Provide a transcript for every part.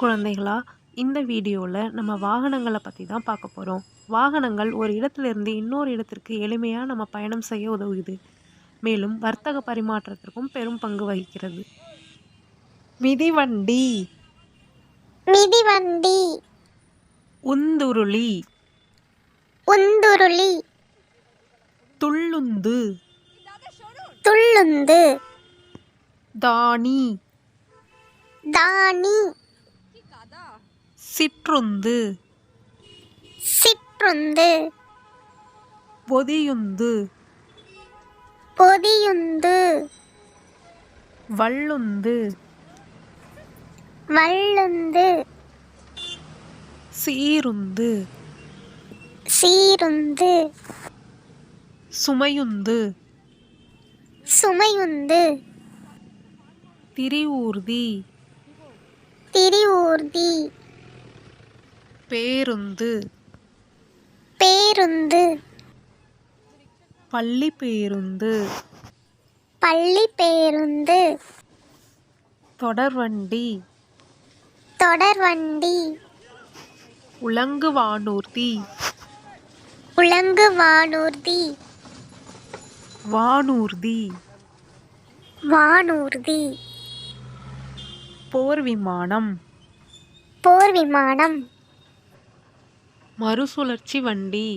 குழந்தைகளா, இந்த வீடியோவில் நம்ம வாகனங்களை பற்றி தான் பார்க்க போகிறோம். வாகனங்கள் ஒரு இடத்திலிருந்து இன்னொரு இடத்திற்கு எளிமையாக நம்ம பயணம் செய்ய உதவுது. மேலும் வர்த்தக பரிமாற்றத்திற்கும் பெரும் பங்கு வகிக்கிறது. மிதிவண்டி, மிதிவண்டி, உந்துருளி, உந்துருளி, துள்ளுந்து, துள்ளுந்து, தானி, தானி, சிற்றுந்து, சிற்றுந்து, பொதியுந்து, பொதியுந்து, வள்ளுந்து, வள்ளுந்து, சீருந்து, சீருந்து, சுமையுந்து, சுமையுந்து, திரிவூர்தி, திரிவூர்தி, பேருந்து, பேருந்து, பள்ளி பேருந்து, பள்ளி பேருந்து, தொடர்வண்டி, தொடர்வண்டி, உலங்கு வானூர்தி, உலங்கு வானூர்தி, வானூர்தி, வானூர்தி, போர் விமானம், போர் விமானம், மறுசுழற்சி வண்டி,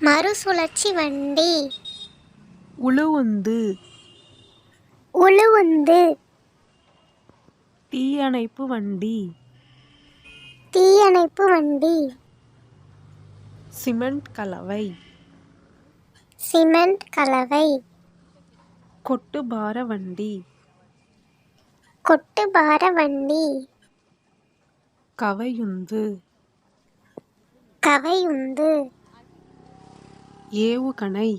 மறுசுழற்சி வண்டி, உழுவுந்து, உழுவுந்து, தீயணைப்பு வண்டி, தீயணைப்பு வண்டி, சிமெண்ட் கலவை, சிமெண்ட் கலவை, கொட்டுபார வண்டி, கொட்டுபார வண்டி, கவையுந்து, கவையுந்து, ஏவுகணை,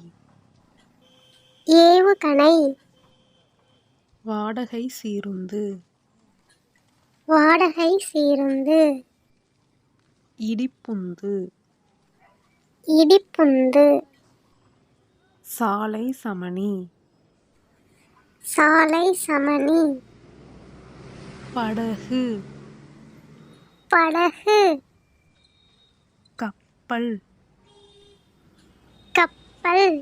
ஏவுகணை, வாடகை சீருந்து, வாடகை சீருந்து, இடிப்புந்து, இடிப்புந்து, சாலை சமணி, சாலை சமணி, படகு, படகு, கப்பல், கப்பல்,